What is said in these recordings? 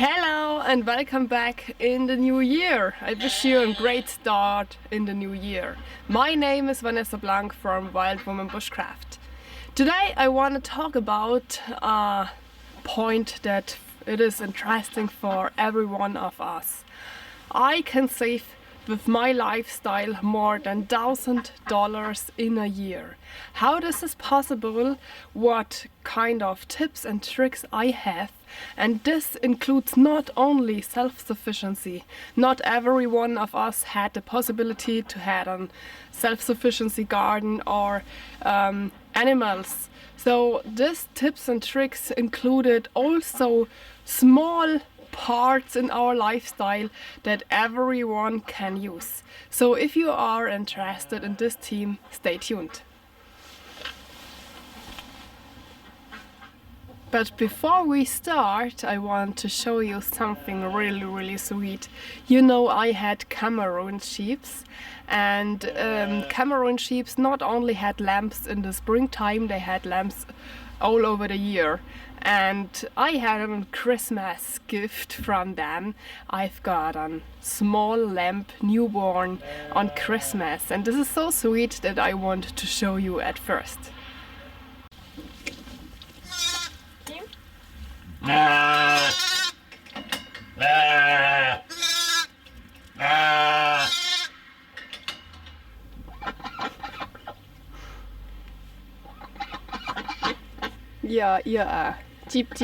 Hello and welcome back in the new year. I wish you a great start in the new year. My name is Vanessa Blank from Wild Woman Bushcraft. Today I want to talk about a point that it is interesting for every one of us. I can save with my lifestyle more than $1,000 in a year. How this is possible, what kind of tips and tricks I have, and this includes not only self-sufficiency. Not every one of us had the possibility to have a self-sufficiency garden or animals. So these tips and tricks included also small parts in our lifestyle that everyone can use. So if you are interested in this team, stay tuned. But before we start, I want to show you something really sweet. You know, I had Cameroon sheep, and Cameroon sheep not only had lambs in the springtime, they had lambs all over the year. And I had a Christmas gift from them. I've got a small lamb newborn on Christmas, and this is so sweet that I want to show you at first. Ja. Tip.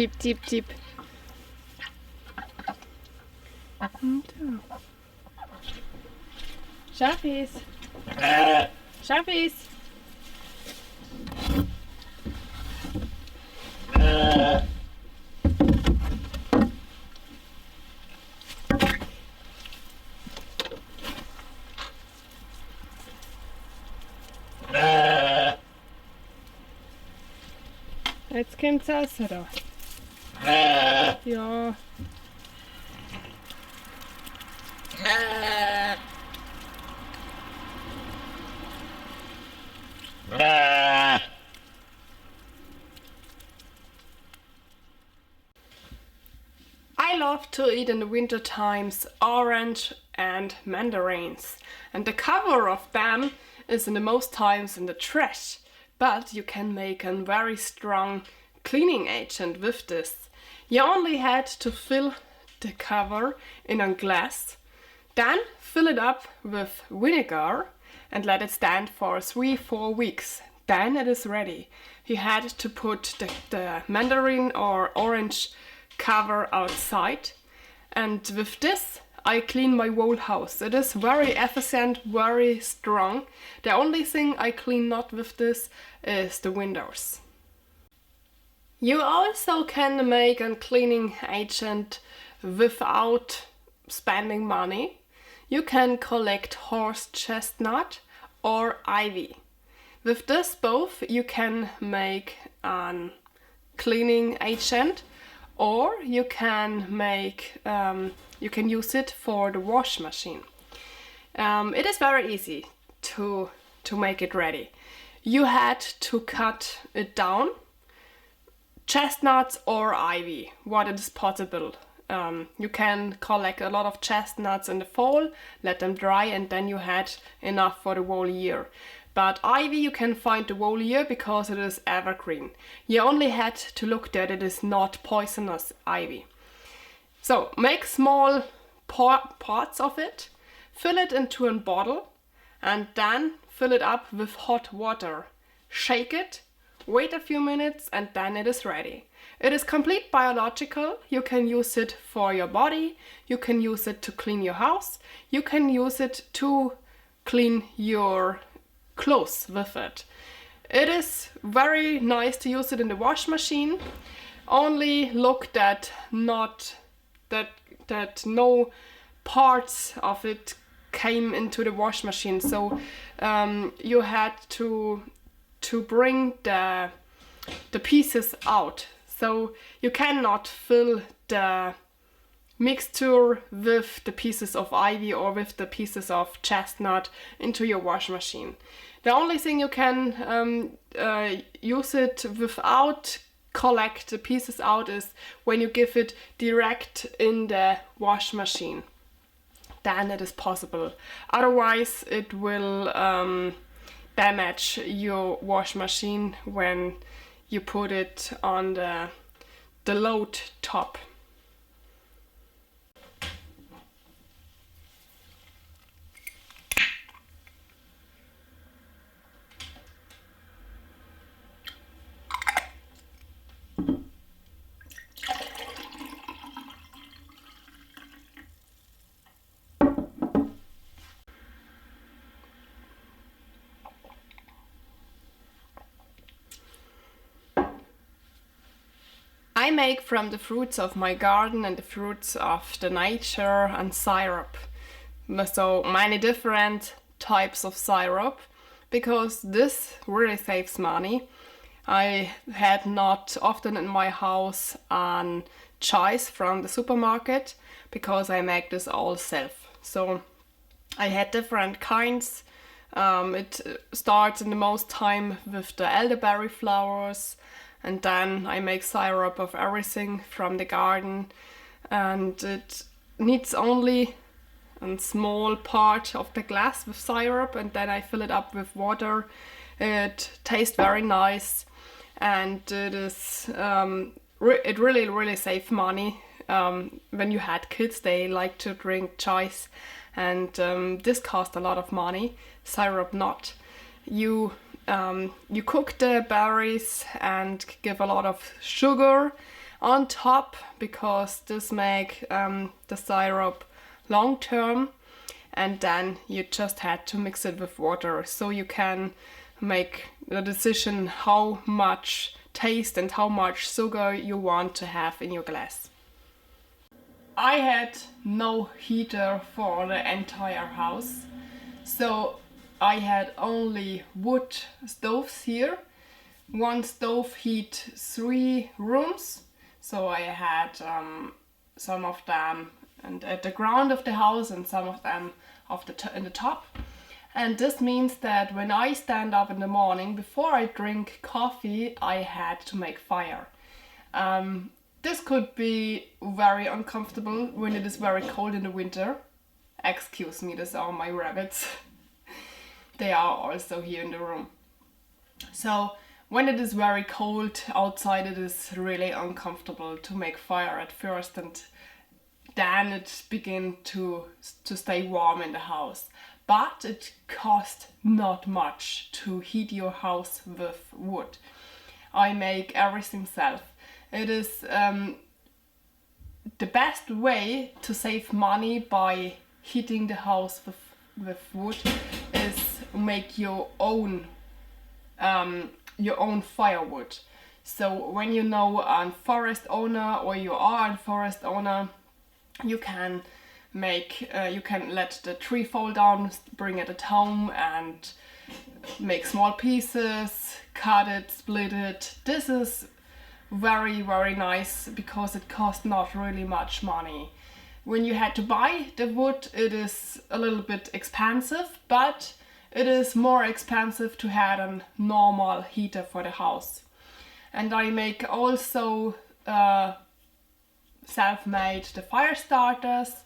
Schaffies. Jetzt kommt's raus da. Ja. I love to eat in the winter times orange and mandarins, and the cover of them is in the most times in the trash. But you can make a very strong cleaning agent with this. You only had to fill the cover in a glass, then fill it up with vinegar and let it stand for 3-4 weeks. Then it is ready. You had to put the mandarin or orange cover outside, and with this I clean my whole house. It is very efficient, very strong. The only thing I clean not with this is the windows. You also can make a cleaning agent without spending money. You can collect horse chestnut or ivy. With this both you can make a cleaning agent, or you can use it for the wash machine. It is very easy to make it ready. You had to cut it down, chestnuts or ivy, what is possible. You can collect a lot of chestnuts in the fall, let them dry, and then you had enough for the whole year. But ivy you can find the whole year because it is evergreen. You only had to look that it is not poisonous ivy. So make small parts of it, fill it into a bottle, and then fill it up with hot water. Shake it, wait a few minutes, and then it is ready. It is complete biological. You can use it for your body, you can use it to clean your house, you can use it to clean your clothes with it. It is very nice to use it in the wash machine. Only look that no parts of it came into the wash machine. So you had to bring the pieces out. So you cannot fill the mixture with the pieces of ivy or with the pieces of chestnut into your wash machine. The only thing you can use it without collect the pieces out is when you give it direct in the wash machine. Then it is possible. Otherwise it will damage your wash machine when you put it on the load top. I make from the fruits of my garden and the fruits of the nature and syrup. So many different types of syrup, because this really saves money. I had not often in my house an choice from the supermarket because I make this all self. So I had different kinds. It starts in the most time with the elderberry flowers, and then I make syrup of everything from the garden, and it needs only a small part of the glass with syrup, and then I fill it up with water. It tastes very nice, and it is it really saves money. When you had kids, they like to drink choice, and this cost a lot of money. Syrup not. You cook the berries and give a lot of sugar on top, because this make the syrup long term, and then you just had to mix it with water, so you can make the decision how much taste and how much sugar you want to have in your glass. I had no heater for the entire house, so I had only wood stoves here. One stove heat 3 rooms, so I had some of them and at the ground of the house and some of them in the top. And this means that when I stand up in the morning, before I drink coffee, I had to make fire. This could be very uncomfortable when it is very cold in the winter. Excuse me, these are my rabbits. They are also here in the room. So when it is very cold outside, it is really uncomfortable to make fire at first, and then it begins to stay warm in the house. But it costs not much to heat your house with wood. I make everything self. It is the best way to save money by heating the house with wood is make your own firewood. So when you know a forest owner, or you are a forest owner, you can let the tree fall down, bring it at home and make small pieces, cut it, split it. This is very nice because it costs not really much money. When you had to buy the wood, it is a little bit expensive, but it is more expensive to have a normal heater for the house. And I make also self-made the fire starters.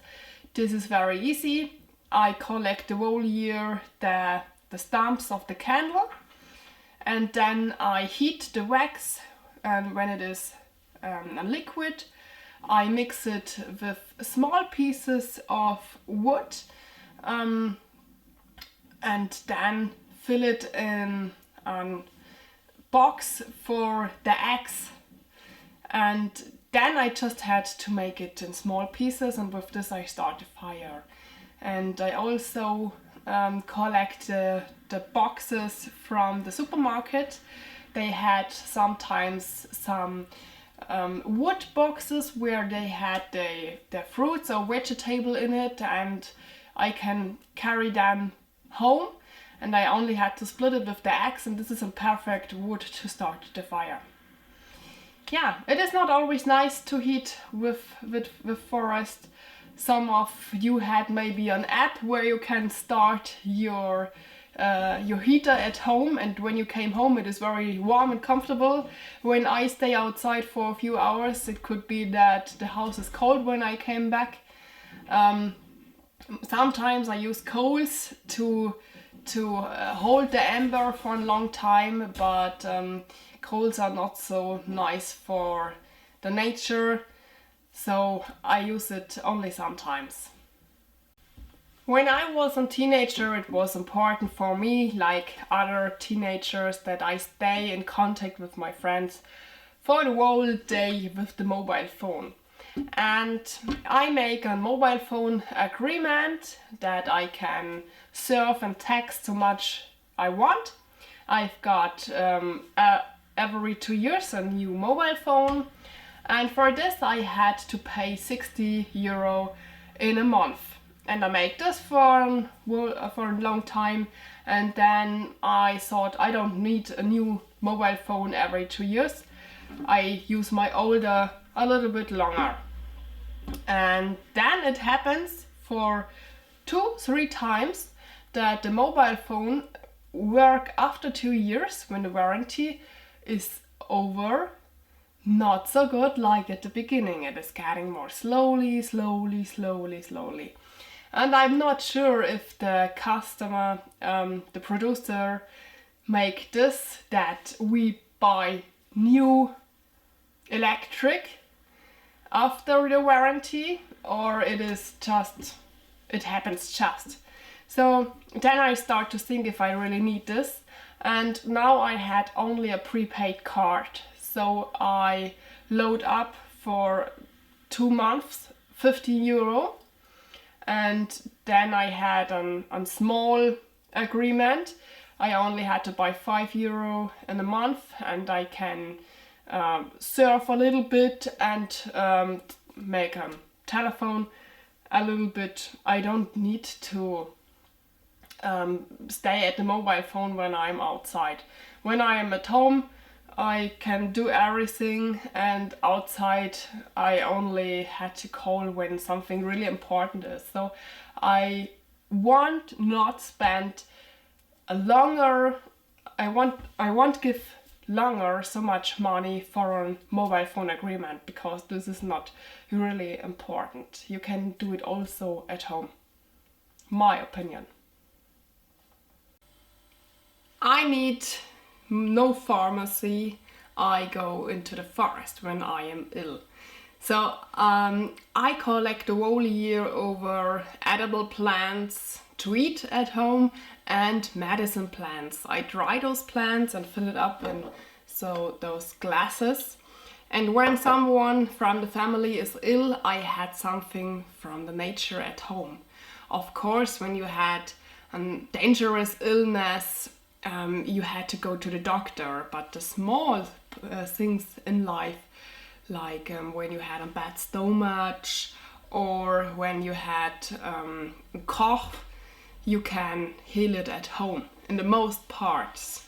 This is very easy. I collect the whole year the stumps of the candle, and then I heat the wax, and when it is a liquid, I mix it with small pieces of wood, and then fill it in a box for the axe, and then I just had to make it in small pieces, and with this I start a fire. And I also collect the boxes from the supermarket. They had sometimes some wood boxes where they had the fruits or vegetable in it, and I can carry them home, and I only had to split it with the axe, and this is a perfect wood to start the fire. Yeah, it is not always nice to heat with forest. Some of you had maybe an app where you can start your your heater at home, and when you came home it is very warm and comfortable. When I stay outside for a few hours, it could be that the house is cold when I came back. Sometimes I use coals to hold the ember for a long time, but coals are not so nice for the nature, so I use it only sometimes. When I was a teenager, it was important for me, like other teenagers, that I stay in contact with my friends for the whole day with the mobile phone. And I make a mobile phone agreement that I can surf and text so much I want. I've got every 2 years a new mobile phone, and for this I had to pay 60 euro in a month. And I make this for a long time, and then I thought I don't need a new mobile phone every 2 years. I use my older a little bit longer. And then it happens for 2-3 times that the mobile phone work after 2 years, when the warranty is over, not so good like at the beginning. It is getting more slowly. And I'm not sure if the customer, the producer, make this that we buy new electric after the warranty, or it happens just. So then I start to think if I really need this, and now I had only a prepaid card, so I load up for 2 months 50 euro, and then I had a small agreement. I only had to buy 5 euro in a month, and I can surf a little bit and make a telephone a little bit. I don't need to stay at the mobile phone when I'm outside. When I am at home, I can do everything, and outside I only had to call when something really important is. So I want not spend a longer, I won't give longer so much money for a mobile phone agreement, because this is not really important. You can do it also at home. My opinion. I need no pharmacy. I go into the forest when I am ill. So I collect the whole year over edible plants to eat at home and medicine plants. I dry those plants and fill it up in those glasses. And when someone from the family is ill, I had something from the nature at home. Of course, when you had a dangerous illness, you had to go to the doctor, but the small things in life, like when you had a bad stomach or when you had a cough, you can heal it at home in the most parts.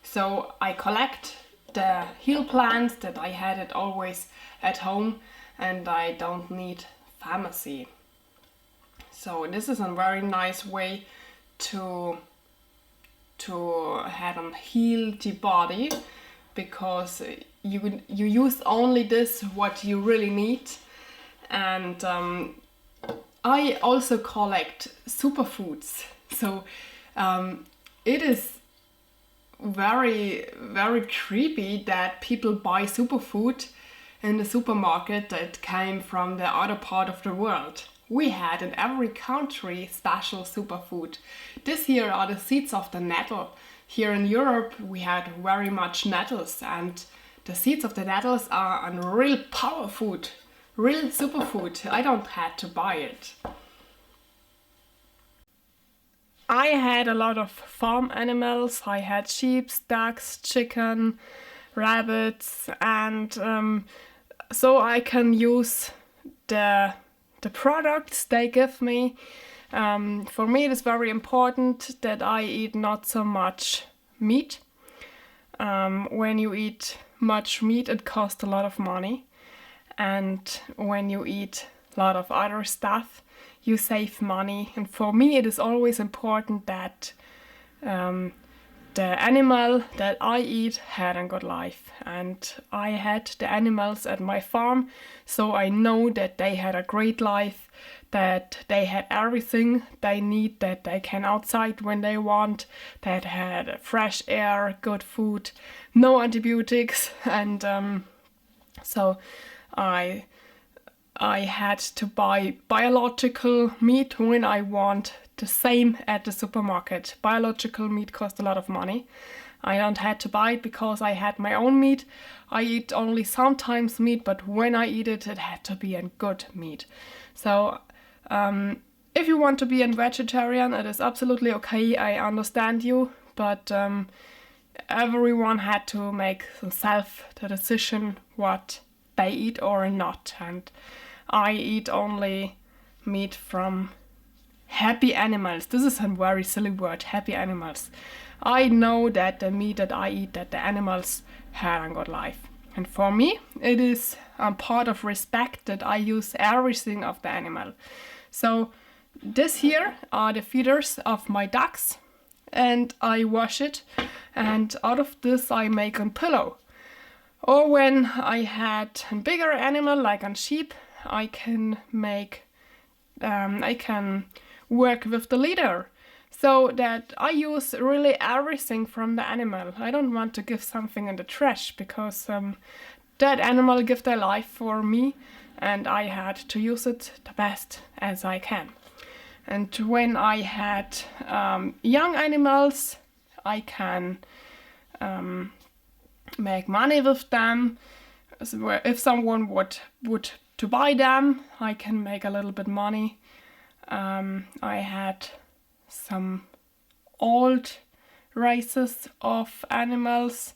So I collect the heal plants that I had it always at home, and I don't need pharmacy. So this is a very nice way to have them heal the body, because you use only this what you really need. And I also collect superfoods. So it is very, very creepy that people buy superfood in the supermarket that came from the other part of the world. We had in every country special superfood. This here are the seeds of the nettle. Here in Europe we had very much nettles, and the seeds of the nettles are a real power food, real superfood. I don't have to buy it. I had a lot of farm animals. I had sheep, ducks, chicken, rabbits, and so I can use the products they give me. For me it is very important that I eat not so much meat. When you eat much meat, it costs a lot of money, and when you eat a lot of other stuff, you save money. And for me it is always important that the animal that I eat had a good life, and I had the animals at my farm, so I know that they had a great life, that they had everything they need, that they can outside when they want, that had fresh air, good food, no antibiotics, and so I had to buy biological meat when I want, the same at the supermarket. Biological meat costs a lot of money. I don't had to buy it because I had my own meat. I eat only sometimes meat, but when I eat it, it had to be a good meat. So if you want to be a vegetarian, it is absolutely okay. I understand you, but everyone had to make themselves the decision what they eat or not. And I eat only meat from happy animals. This is a very silly word, happy animals. I know that the meat that I eat, that the animals had a good life. And for me, it is a part of respect that I use everything of the animal. So this here are the feeders of my ducks, and I wash it, and out of this I make a pillow. Or when I had a bigger animal like a sheep, I can work with the leader, so that I use really everything from the animal. I don't want to give something in the trash, because that animal gave their life for me, and I had to use it the best as I can. And when I had young animals, I can make money with them. So if someone would to buy them, I can make a little bit money. I had some old races of animals.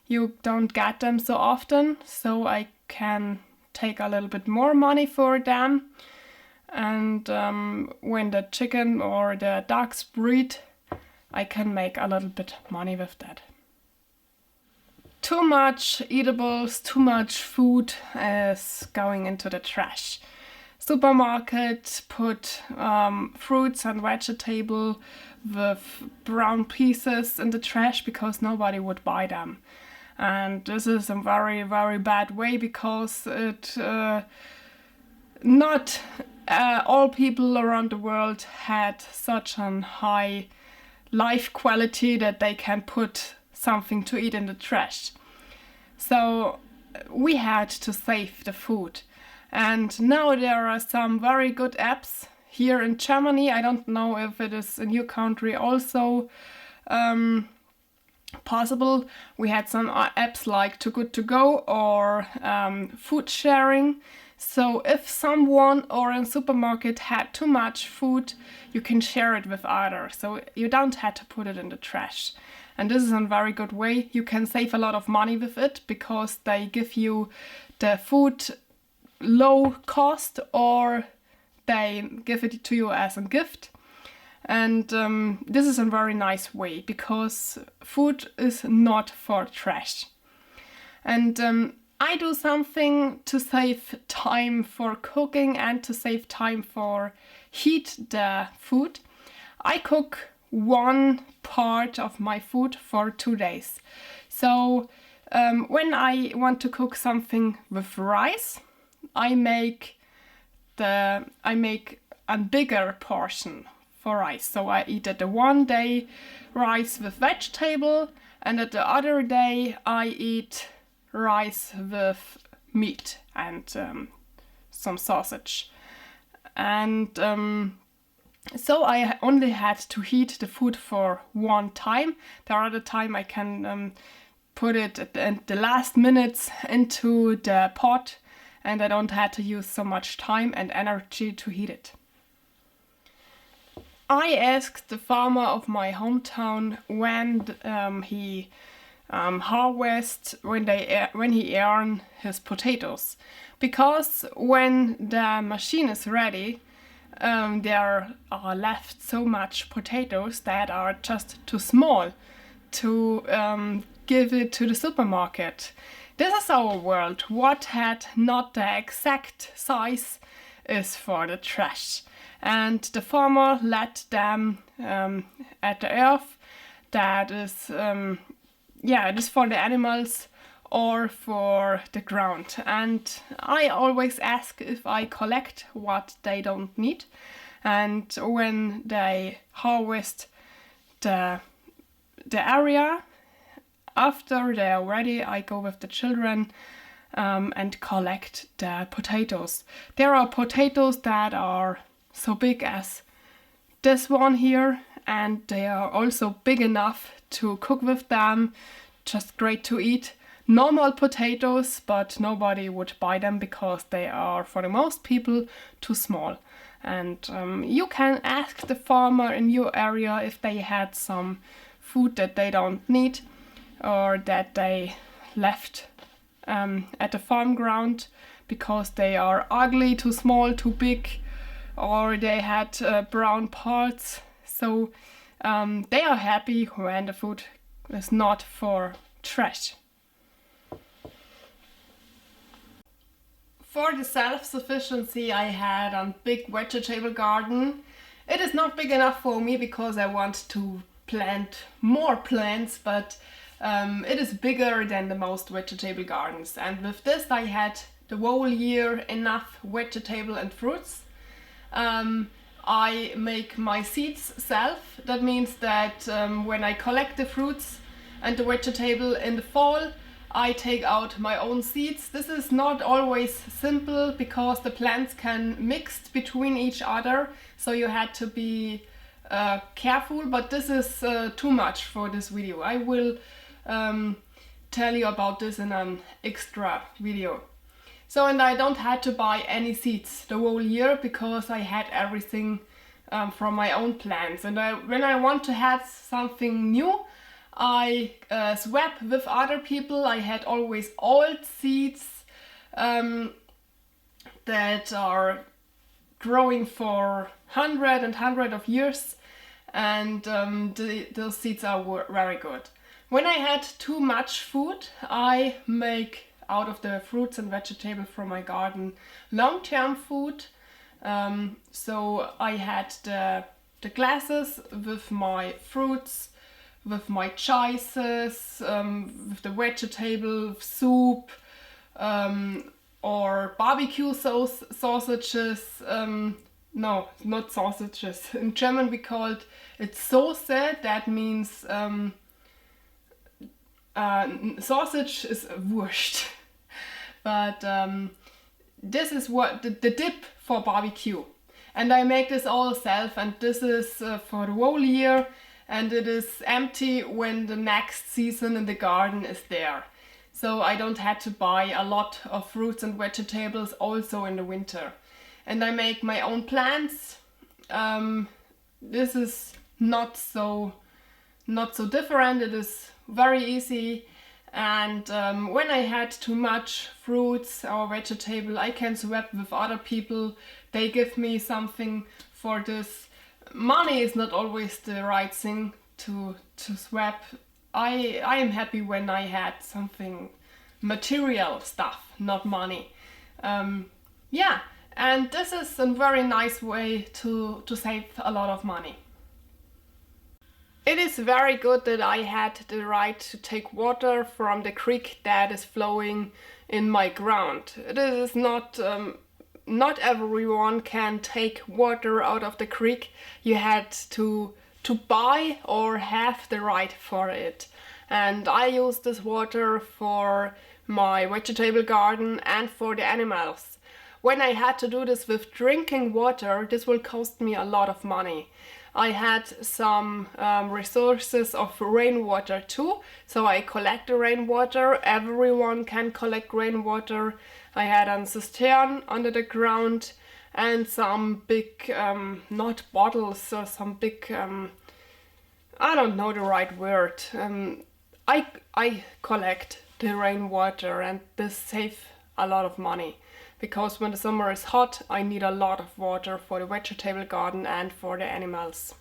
You don't get them so often, so I can take a little bit more money for them. And when the chicken or the ducks breed, I can make a little bit money with that. Too much eatables, too much food is going into the trash. Supermarket put fruits and vegetables with brown pieces in the trash because nobody would buy them. And this is a very, very bad way, because it not all people around the world had such a high life quality that they can put something to eat in the trash. So we had to save the food. And now there are some very good apps here in Germany. I don't know if it is in your country also possible. We had some apps like Too Good To Go or food sharing. So if someone or a supermarket had too much food, you can share it with others. So you don't have to put it in the trash. And this is a very good way. You can save a lot of money with it, because they give you the food low cost, or they give it to you as a gift. And this is a very nice way, because food is not for trash. And I do something to save time for cooking and to save time for heat the food. I cook one part of my food for 2 days. So when I want to cook something with rice, I make a bigger portion for rice. So I eat at the one day rice with vegetable, and at the other day I eat rice with meat and some sausage. And so I only had to heat the food for one time. The other time I can put it at the last minutes into the pot, and I don't have to use so much time and energy to heat it. I asked the farmer of my hometown when he harvests, when he earns his potatoes, because when the machine is ready, there are left so much potatoes that are just too small to give it to the supermarket. This is our world. What had not the exact size is for the trash. And the farmer let them at the earth that is, it is for the animals or for the ground. And I always ask if I collect what they don't need. And when they harvest the area, after they are ready, I go with the children and collect the potatoes. There are potatoes that are so big as this one here, and they are also big enough to cook with them, just great to eat. Normal potatoes, but nobody would buy them because they are, for the most people, too small. And you can ask the farmer in your area if they had some food that they don't need or that they left at the farm ground because they are ugly, too small, too big, or they had brown parts. So they are happy when the food is not for trash. For the self-sufficiency, I had a big vegetable garden. It is not big enough for me because I want to plant more plants, but it is bigger than the most vegetable gardens. And with this I had the whole year enough vegetable and fruits. I make my seeds self. That means that when I collect the fruits and the vegetable in the fall, I take out my own seeds. This is not always simple because the plants can mix between each other, so you had to be careful, but this is too much for this video. I will tell you about this in an extra video. So, and I don't have to buy any seeds the whole year because I had everything from my own plants. And when I want to have something new, I swap with other people. I had always old seeds that are growing for hundred of years, and those seeds are very good. When I had too much food, I make out of the fruits and vegetables from my garden long-term food. So I had the glasses with my fruits, with my cheeses, with the vegetable soup, or barbecue sausages. No, not sausages. In German we call it Soße. That means sausage is Wurst. But this is what the dip for barbecue. And I make this all self, and this is for the whole year, and it is empty when the next season in the garden is there. So I don't have to buy a lot of fruits and vegetables also in the winter. And I make my own plants. This is not so different. It is very easy. And when I had too much fruits or vegetable, I can swap with other people. They give me something for this. Money is not always the right thing to swap. I am happy when I had something material stuff, not money. Yeah, and this is a very nice way to save a lot of money. It is very good that I had the right to take water from the creek that is flowing in my ground. It is not everyone can take water out of the creek. You had to buy or have the right for it. And I use this water for my vegetable garden and for the animals. When I had to do this with drinking water, this will cost me a lot of money. I had some resources of rainwater too, so I collect the rainwater. Everyone can collect rainwater. I had a cistern under the ground and some big, not bottles, or some big, I don't know the right word. I collect the rainwater, and this saves a lot of money. Because when the summer is hot, I need a lot of water for the vegetable garden and for the animals.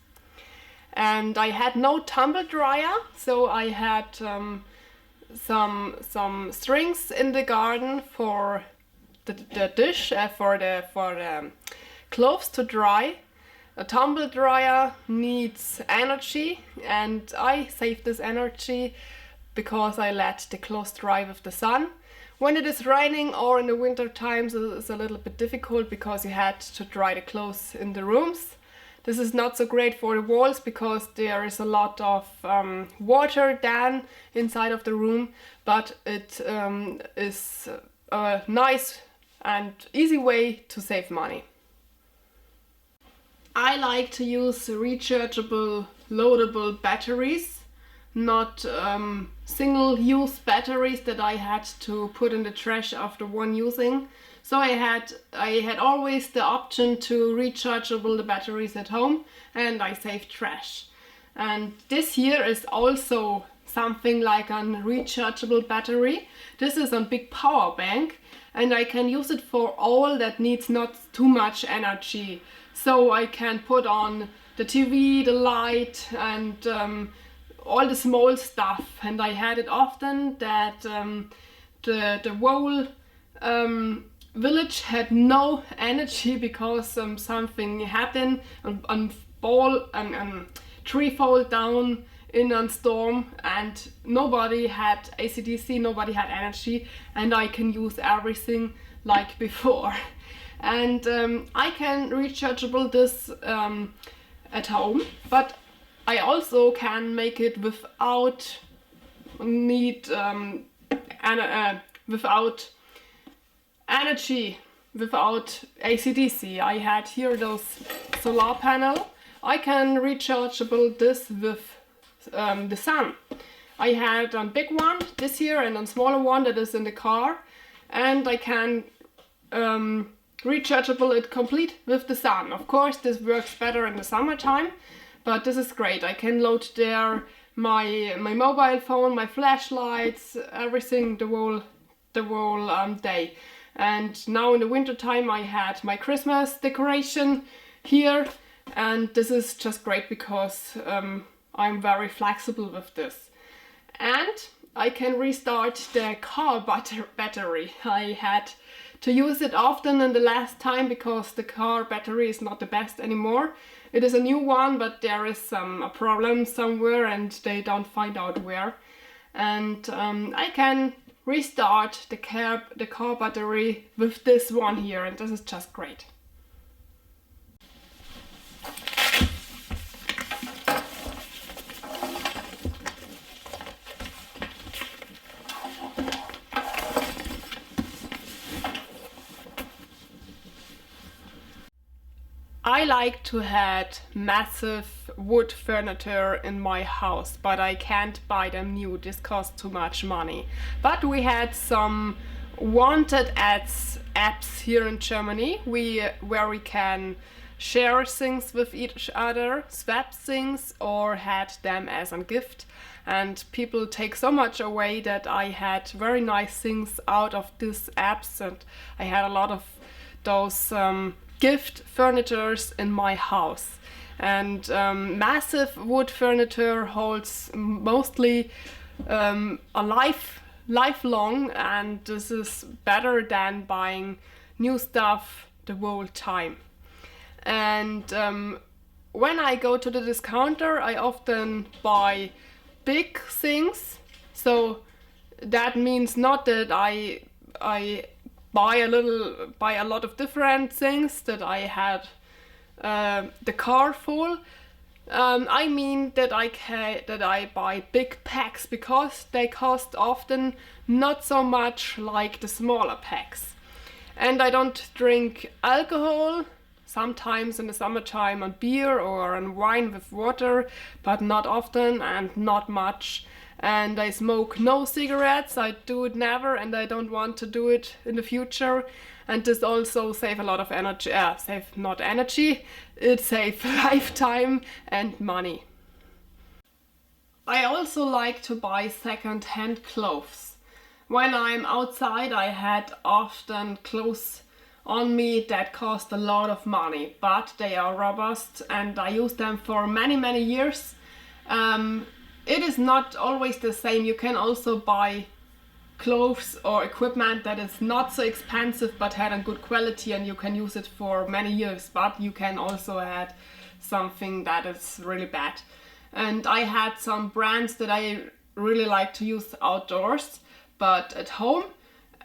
And I had no tumble dryer, so I had some strings in the garden for the dish, for the clothes to dry. A tumble dryer needs energy, and I save this energy because I let the clothes dry with the sun. When it is raining or in the winter times, it's a little bit difficult because you had to dry the clothes in the rooms. This is not so great for the walls because there is a lot of water then inside of the room, but it is a nice and easy way to save money. I like to use rechargeable, loadable batteries, not single-use batteries that I had to put in the trash after one using. So I had always the option to rechargeable the batteries at home, and I saved trash. And this here is also something like a rechargeable battery. This is a big power bank, and I can use it for all that needs not too much energy. So I can put on the TV, the light, and all the small stuff. And I had it often that the whole village had no energy because something happened, a tree fall down in a storm, and nobody had AC/DC, nobody had energy, and I can use everything like before. And I can rechargeable this at home, but I also can make it without without energy, without AC/DC. I had here those solar panel. I can rechargeable this with the sun. I had a big one this year and a smaller one that is in the car, and I can rechargeable it complete with the sun. Of course, this works better in the summertime, but this is great. I can load there my mobile phone, my flashlights, everything the whole day. And now in the winter time I had my Christmas decoration here, and this is just great because I'm very flexible with this. And I can restart the car battery. I had to use it often in the last time because the car battery is not the best anymore. It is a new one, but there is a problem somewhere and they don't find out where. And I can restart the car battery with this one here, and this is just great. I like to have massive wood furniture in my house, but I can't buy them new. This costs too much money. But we had some wanted apps here in Germany where we can share things with each other, swap things, or had them as a gift. And people take so much away that I had very nice things out of these apps, and I had a lot of those gift furnitures in my house. And massive wood furniture holds mostly a lifelong, and this is better than buying new stuff the whole time. And when I go to the discounter, I often buy big things. So that means not that I buy a lot of different things that I had the car full. I mean that I buy big packs because they cost often not so much like the smaller packs. And I don't drink alcohol, sometimes in the summertime on beer or on wine with water, but not often and not much. And I smoke no cigarettes. I do it never, and I don't want to do it in the future. And this also save a lot of energy. It save lifetime and money. I also like to buy second-hand clothes. When I'm outside, I had often clothes on me that cost a lot of money, but they are robust and I use them for many years. It is not always the same. You can also buy clothes or equipment that is not so expensive but had a good quality, and you can use it for many years. But you can also add something that is really bad. And I had some brands that I really like to use outdoors, but at home.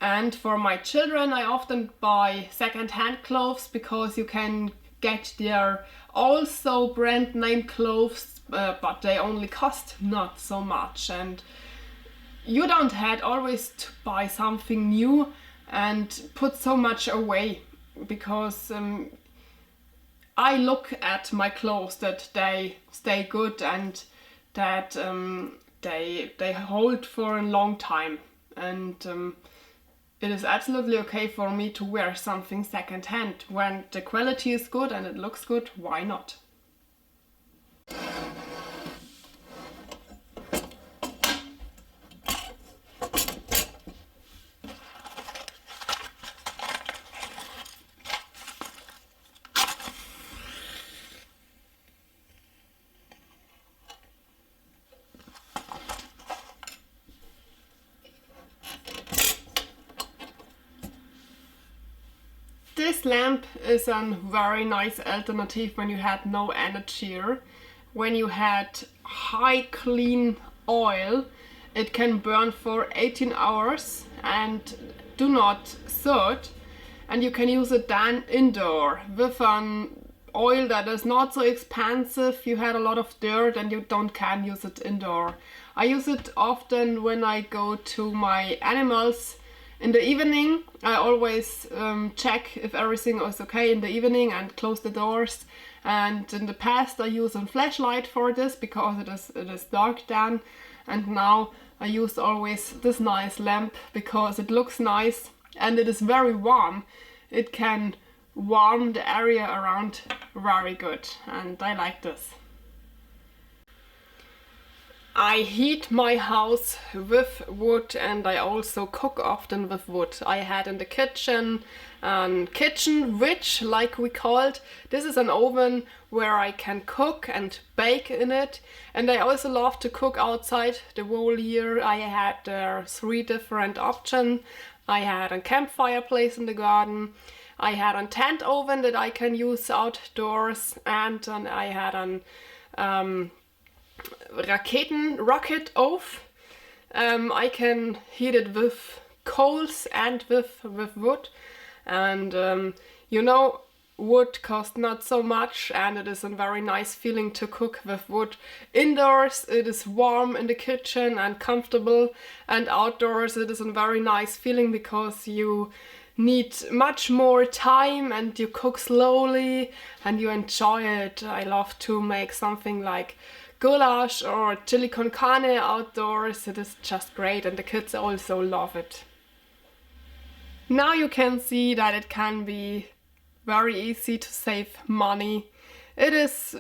And for my children, I often buy second-hand clothes because you can get there also brand name clothes, but they only cost not so much. And you don't have always to buy something new and put so much away, because I look at my clothes that they stay good and that they hold for a long time. And it is absolutely okay for me to wear something second hand. When the quality is good and it looks good, why not? This lamp is a very nice alternative when you had no energy. When you had high clean oil, it can burn for 18 hours and do not soot, and you can use it then indoor with an oil that is not so expensive. You had a lot of dirt and you can use it indoor. I use it often when I go to my animals in the evening. I always check if everything is okay in the evening and close the doors. And in the past I used a flashlight for this because it is dark then. And now I use always this nice lamp because it looks nice and it is very warm. It can warm the area around very good, and I like this. I heat my house with wood and I also cook often with wood. I had in the kitchen a kitchen witch, like we call it. This is an oven where I can cook and bake in it, and I also love to cook outside the whole year. I had there 3 different options. I had a campfire place in the garden, I had a tent oven that I can use outdoors, and I had an rocket oven. I can heat it with coals and with wood, and you know, wood costs not so much and it is a very nice feeling to cook with wood. Indoors it is warm in the kitchen and comfortable, and outdoors it is a very nice feeling because you need much more time and you cook slowly and you enjoy it. I love to make something like goulash or chili con carne outdoors. It is just great and the kids also love it. Now you can see that it can be very easy to save money. It is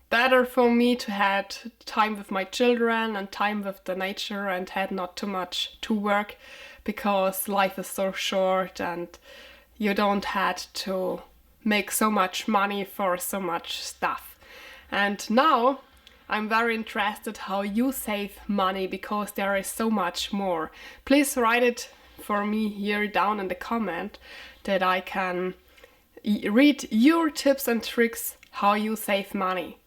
better for me to have time with my children and time with the nature and had not too much to work, because life is so short and you don't have to make so much money for so much stuff. And now I'm very interested how you save money, because there is so much more. Please write it for me here down in the comment that I can read your tips and tricks how you save money.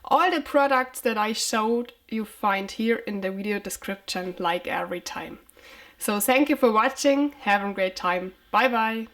All the products that I showed you find here in the video description, like every time. So thank you for watching, have a great time, bye bye!